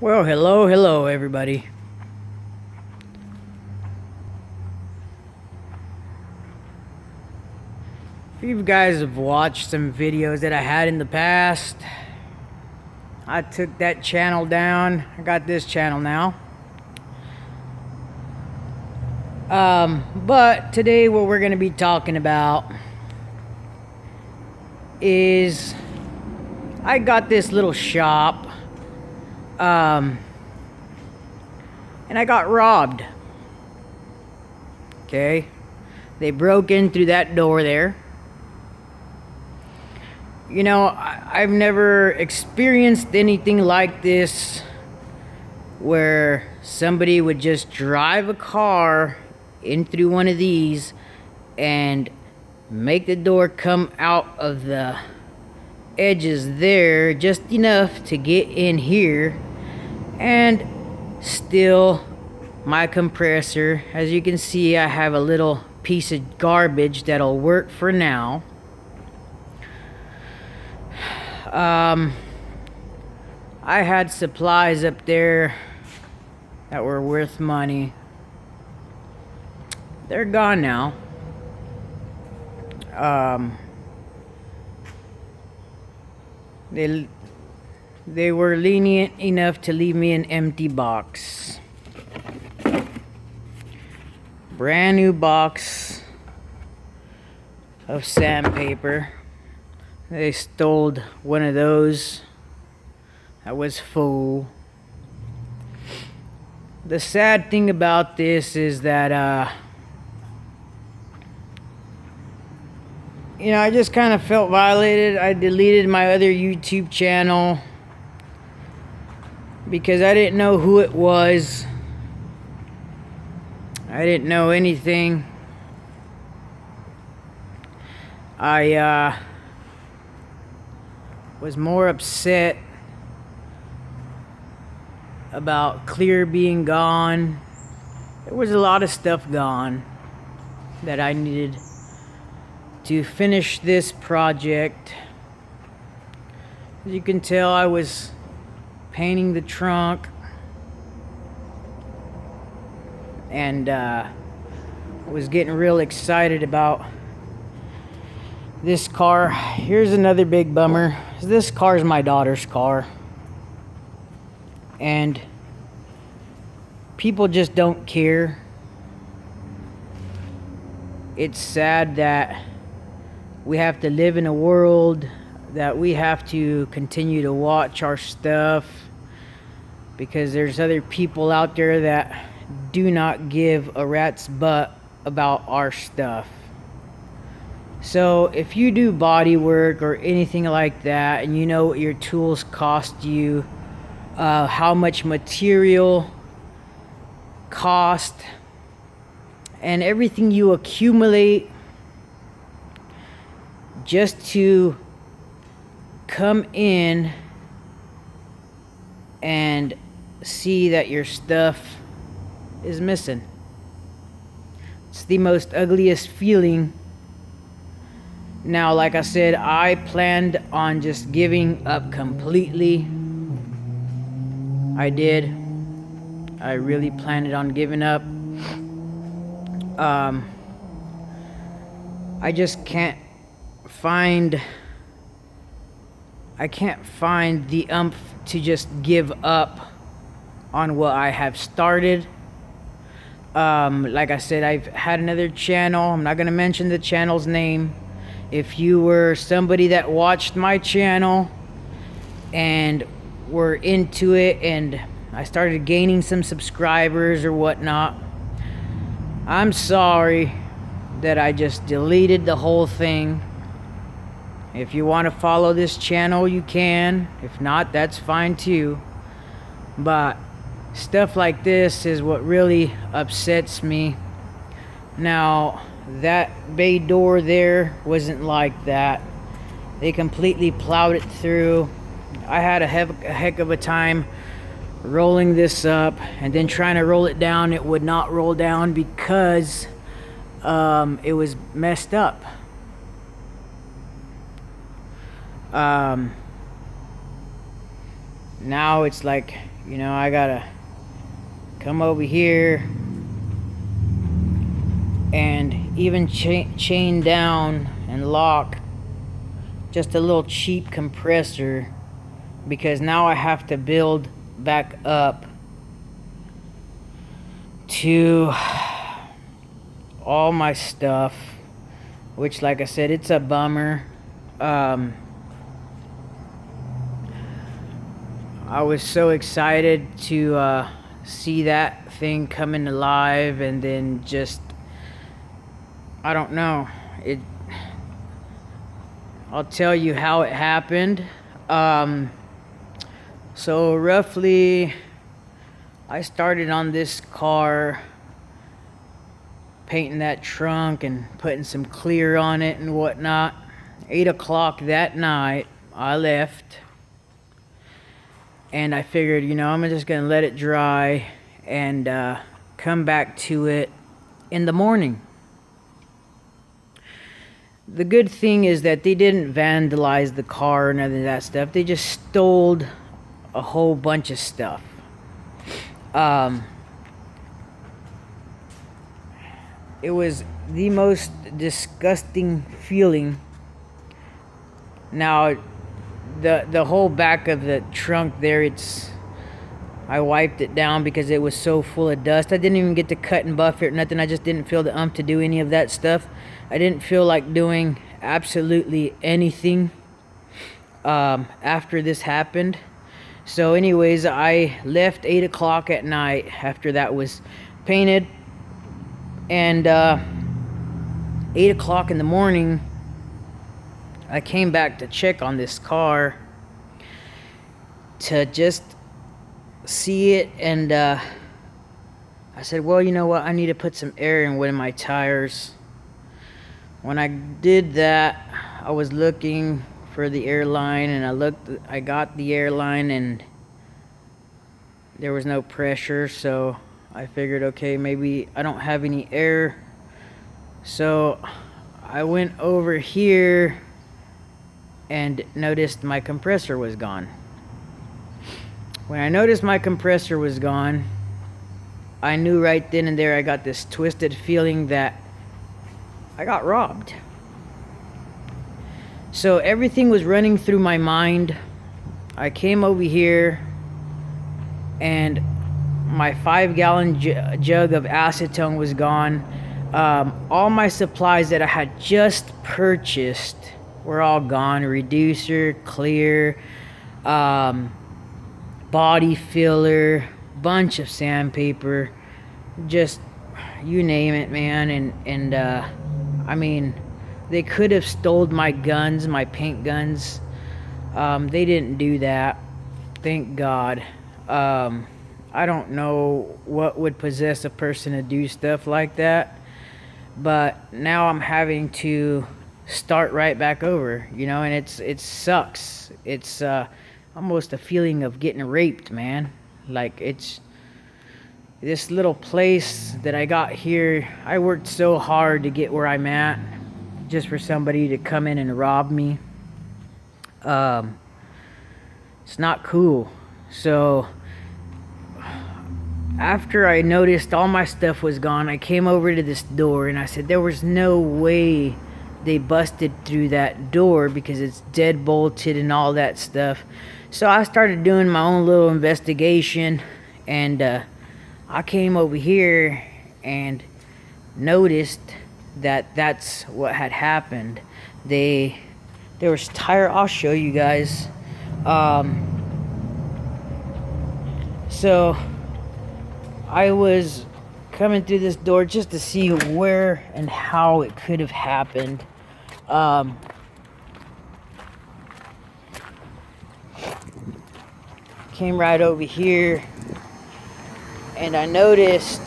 Well, hello everybody. If you guys have watched some videos that I had in the past, I took that channel down. I got this channel now. But today what we're going to be talking about is I got this little shop, and I got robbed. Okay, they broke in through that door there. You know, I've never experienced anything like this where somebody would just drive a car in through one of these and make the door come out of the edges there just enough to get in here and steal my compressor. As you can see, I have a little piece of garbage that'll work for now. I had supplies up there that were worth money. They're gone now. They were lenient enough to leave me an empty box. Brand new box of sandpaper. They stole one of those that was full. The sad thing about this is that I just kind of felt violated. I deleted my other YouTube channel because I didn't know who it was. I didn't know anything. I was more upset about Clear being gone. There was a lot of stuff gone that I needed to finish this project. As you can tell, I was painting the trunk and was getting real excited about this car. Here's another big bummer. This car is my daughter's car, and people just don't care. It's sad that we have to live in a world that we have to continue to watch our stuff because there's other people out there that do not give a rat's butt about our stuff. So if you do body work or anything like that, and you know what your tools cost you, how much material cost, and everything you accumulate just to come in and see that your stuff is missing. It's the most ugliest feeling. Now, like I said, I planned on just giving up completely. I did. I really planned on giving up. I just can't find the umph to just give up on what I have started. Like I said, I've had another channel. I'm not going to mention the channel's name. If you were somebody that watched my channel and were into it and I started gaining some subscribers or whatnot, I'm sorry that I just deleted the whole thing. If you want to follow this channel, you can. If not, that's fine too. But stuff like this is what really upsets me. Now, that bay door there wasn't like that. They completely plowed it through. I had a heck of a time rolling this up, and then trying to roll it down. It would not roll down because it was messed up. now it's like, you know, I gotta come over here and even chain down and lock just a little cheap compressor, because now I have to build back up to all my stuff, which, like I said, it's a bummer. I was so excited to see that thing coming alive, and then just, I don't know, I'll tell you how it happened. So roughly, I started on this car, painting that trunk and putting some clear on it and whatnot. 8 o'clock that night, I left, and I figured, you know, I'm just gonna let it dry and come back to it in the morning. The good thing is that they didn't vandalize the car or none of that stuff. They just stole a whole bunch of stuff. It was the most disgusting feeling. Now, the whole back of the trunk there, I wiped it down because it was so full of dust. I didn't even get to cut and buff it or nothing. I just didn't feel the to do any of that stuff. I didn't feel like doing absolutely anything after this happened. So anyways, I left 8 o'clock at night after that was painted. And 8 o'clock in the morning, I came back to check on this car to just see it. And I said, well, you know what? I need to put some air in one of my tires. When I did that, I was looking for the airline, and I got the airline, and there was no pressure, so I figured, okay, maybe I don't have any air. So I went over here and noticed my compressor was gone. When I noticed my compressor was gone, I knew right then and there, I got this twisted feeling that I got robbed. So everything was running through my mind. I came over here, and my 5-gallon jug of acetone was gone. All my supplies that I had just purchased were all gone. Reducer, clear, body filler, bunch of sandpaper, just you name it, man. And I mean, they could have stole my guns, my paint guns. They didn't do that, thank God. I don't know what would possess a person to do stuff like that, but now I'm having to start right back over, you know, and it sucks. It's almost a feeling of getting raped, man. Like, it's this little place that I got here. I worked so hard to get where I'm at, just for somebody to come in and rob me. It's not cool. So after I noticed all my stuff was gone, I came over to this door, and I said there was no way they busted through that door because it's dead bolted and all that stuff. So I started doing my own little investigation, and I came over here and noticed that that's what had happened. There was tire. I'll show you guys. So I was coming through this door just to see where and how it could have happened. Came right over here, and I noticed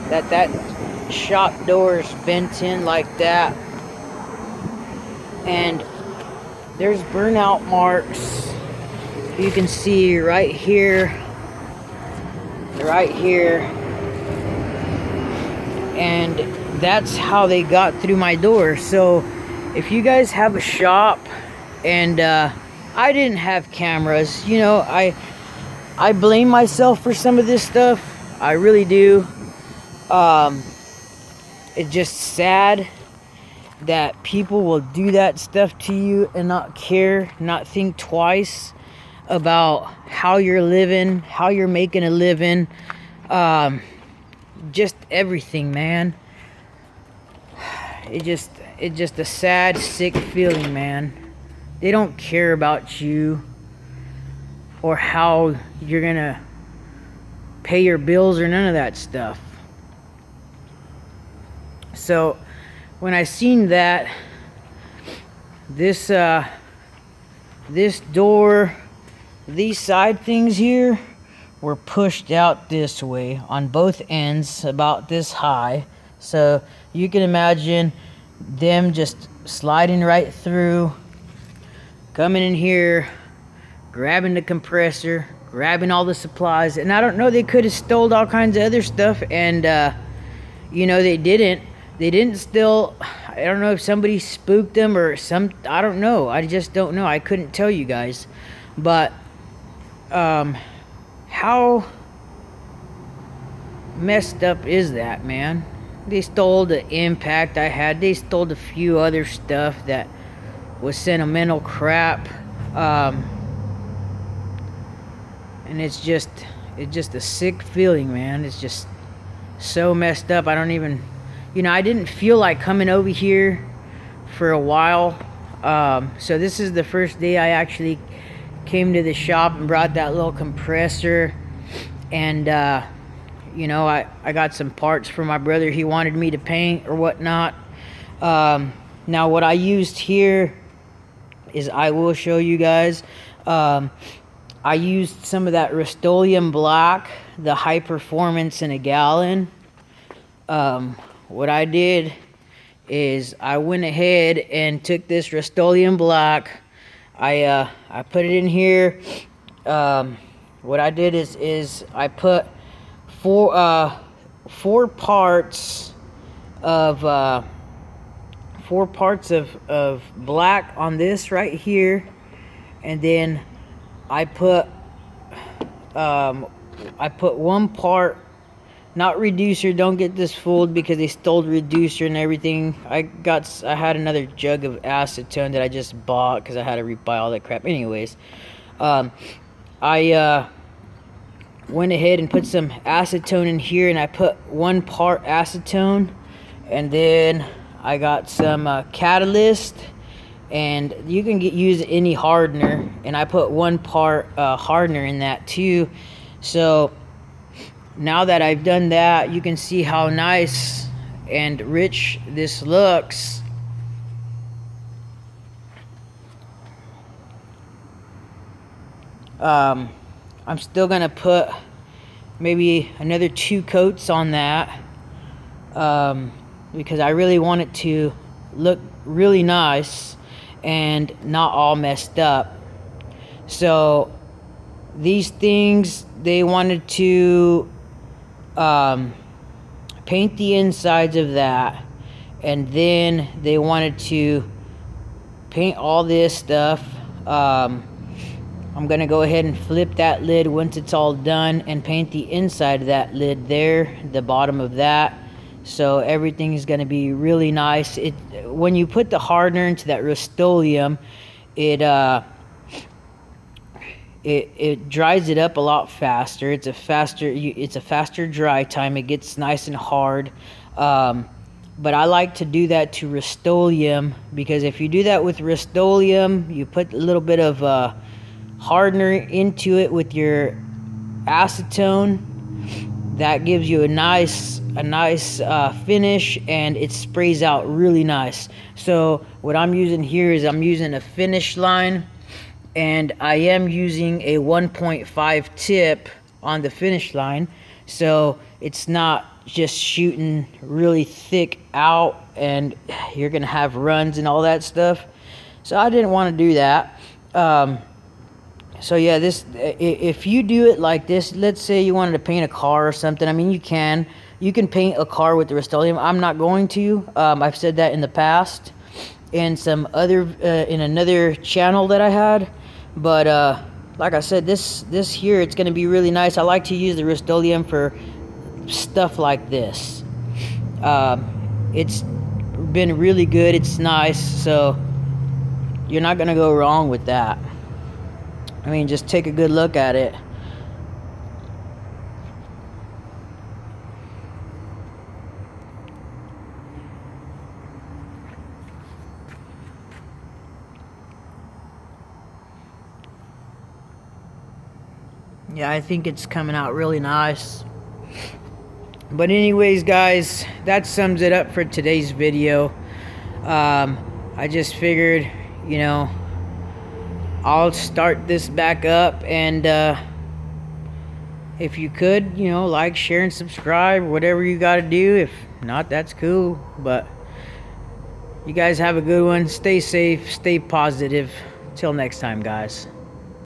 that shop door's bent in like that, and there's burnout marks. You can see right here, and that's how they got through my door. So if you guys have a shop and I didn't have cameras. You know, I blame myself for some of this stuff. I really do. Um, it's just sad that people will do that stuff to you and not care, not think twice about how you're living, how you're making a living, just everything, man. It's just a sad, sick feeling, man. They don't care about you or how you're gonna pay your bills or none of that stuff. So when I seen that, this door, these side things here were pushed out this way on both ends, about this high. So you can imagine them just sliding right through, coming in here, grabbing the compressor, grabbing all the supplies. And I don't know, they could have stole all kinds of other stuff, and you know, they didn't steal. I don't know if somebody spooked them or I don't know. I just don't know. I couldn't tell you guys. But how messed up is that, man? They stole the impact I had. They stole a few other stuff that was sentimental crap. And it's just a sick feeling, man. It's just so messed up. I don't even, you know, I didn't feel like coming over here for a while. So this is the first day I actually came to the shop and brought that little compressor. And you know, I got some parts for my brother. He wanted me to paint or whatnot. Now what I used here is, I will show you guys. I used some of that Rustoleum black, the high performance in a gallon. What I did is I went ahead and took this Rustoleum black. I put it in here. What I did is I put four parts of black on this right here, and then I put one part, not reducer. Don't get this fooled, because they stole reducer and everything. I had another jug of acetone that I just bought because I had to rebuy all that crap. Anyways, I went ahead and put some acetone in here, and I put one part acetone, and then I got some catalyst, and you can use any hardener, and I put one part hardener in that too. So now that I've done that, you can see how nice and rich this looks. I'm still gonna put maybe another 2 coats on that, because I really want it to look really nice and not all messed up. So these things, they wanted to paint the insides of that, and then they wanted to paint all this stuff. I'm gonna go ahead and flip that lid once it's all done and paint the inside of that lid there, the bottom of that. So everything is gonna be really nice. When you put the hardener into that Rustoleum, it dries it up a lot faster. It's a faster dry time. It gets nice and hard. But I like to do that to Rustoleum, because if you do that with Rustoleum, you put a little bit of hardener into it with your acetone, that gives you a nice finish, and it sprays out really nice. So what I'm using here is I'm using a finish line, and I am using a 1.5 tip on the finish line, so it's not just shooting really thick out and you're gonna have runs and all that stuff. So I didn't want to do that. So yeah, if you do it like this, let's say you wanted to paint a car or something, I mean, you can paint a car with the Rustoleum. I'm not going to. I've said that in the past, in some other in another channel that I had. But like I said, this here, it's going to be really nice. I like to use the Rustoleum for stuff like this. It's been really good. It's nice, so you're not going to go wrong with that. I mean, just take a good look at it. Yeah, I think it's coming out really nice. But anyways, guys, that sums it up for today's video. I just figured, you know, I'll start this back up, and if you could, you know, like, share, and subscribe, whatever you got to do. If not, that's cool. But you guys have a good one. Stay safe, stay positive. Till next time, guys.